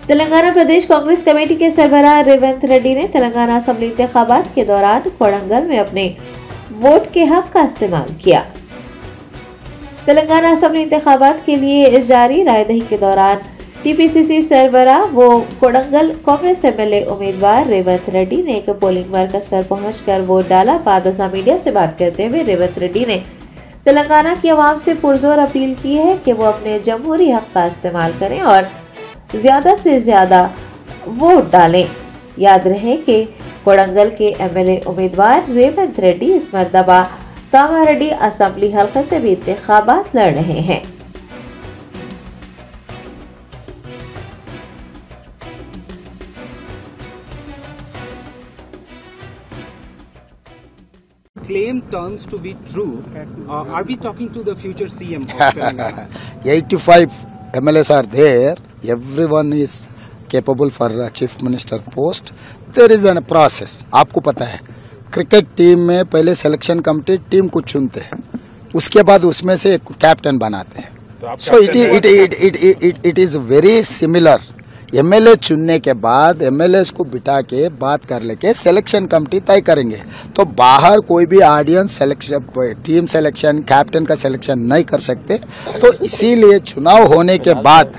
तेलंगाना प्रदेश Congress committee के सरबराह रेवंत रेड्डी ने Telangana assembly इंतखाबात के दौरान कोडंगल में अपने वोट के हक का इस्तेमाल किया। तेलंगाना असेंबली इंतखाबात के लिए जारी रायदही के दौरान टीपीसीसी सरबराह व कोडंगल कांग्रेस एमएलए उम्मीदवार रेवंत रेड्डी ने एक पोलिंग मरकज पर पहुंचकर वोट डाला। बाद मीडिया से बात करते हुए रेवंत रेड्डी ने तेलंगाना की आवाम से पुरजोर अपील की है कि वो अपने जमहूरी हक का इस्तेमाल करें और ज्यादा से ज्यादा वोट डालें। याद रहे कि कोडंगल के एमएलए उम्मीदवार रेवंत रेड्डी इस मर्तबा कामारेड्डी असेंबली हल्के से भी इंतखाबात लड़ रहे हैं। Claim turns to be true. Are we talking to the future CM of Telangana? 85 MLAs are there. Everyone is capable for a chief minister post. There is a process. आपको पता है क्रिकेट टीम में पहले selection committee team को चुनते हैं, उसके बाद उसमें से एक कैप्टन बनाते हैं। So it is very similar. MLA चुनने के बाद एमएलए को बिठा के बात कर लेके सिलेक्शन कमेटी तय करेंगे। तो बाहर कोई भी audience selection, team selection, captain का सिलेक्शन नहीं कर सकते। तो इसीलिए चुनाव होने के बाद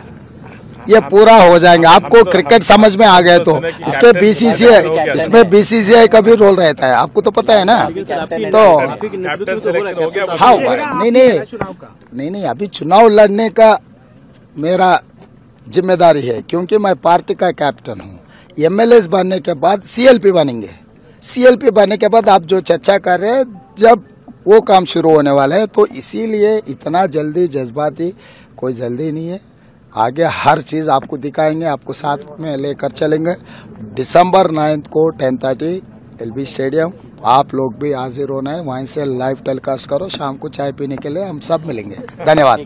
ये पूरा हो जाएंगे। आपको क्रिकेट समझ में आ गए तो इसमें बीसीसीआई का भी रोल रहता है, आपको तो पता है ना। तो हाँ, नहीं, अभी चुनाव लड़ने का मेरा जिम्मेदारी है, क्योंकि मैं पार्टी का कैप्टन हूँ। एमएलए बनने के बाद सीएलपी बनेंगे। सीएलपी बनने के बाद आप जो चर्चा कर रहे हैं, जब वो काम शुरू होने वाला है, तो इसीलिए इतना जल्दी जज्बाती कोई जल्दी नहीं है। आगे हर चीज आपको दिखाएंगे, आपको साथ में लेकर चलेंगे। दिसंबर 9 को 10:30 एलबी स्टेडियम, आप लोग भी हाजिर होना है। वहीं से लाइव टेलीकास्ट करो, शाम को चाय पीने के लिए हम सब मिलेंगे। धन्यवाद।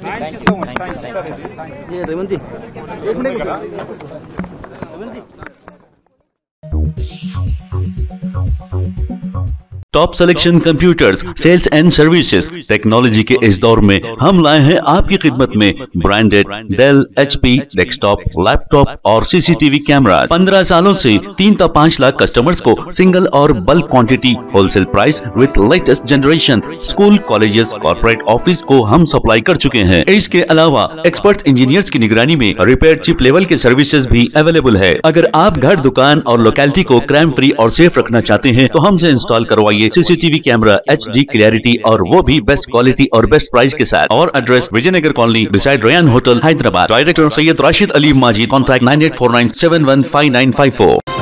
Top selection computers, sales and services. Technology के इस दौर में हम लाए हैं आपकी खिदमत में branded Dell, HP desktop, laptop और सीसीटीवी कैमरा। 15 सालों से 3 से 5 लाख कस्टमर्स को सिंगल और bulk quantity, wholesale price with latest generation. School, colleges, corporate office को हम सप्लाई कर चुके हैं। इसके अलावा एक्सपर्ट इंजीनियर्स की निगरानी में रिपेयर चिप लेवल के सर्विसेज भी अवेलेबल है। अगर आप घर, दुकान और लोकेलिटी को क्राइम फ्री और सेफ रखना चाहते हैं तो हमसे इंस्टॉल करवाइए सीसीटीवी कैमरा, HD क्लैरिटी और वो भी बेस्ट क्वालिटी और बेस्ट प्राइस के साथ। और address Vijaynagar colony beside Ryan hotel, Hyderabad. Director Syed Rashid Ali Majid. Contact 9849715954।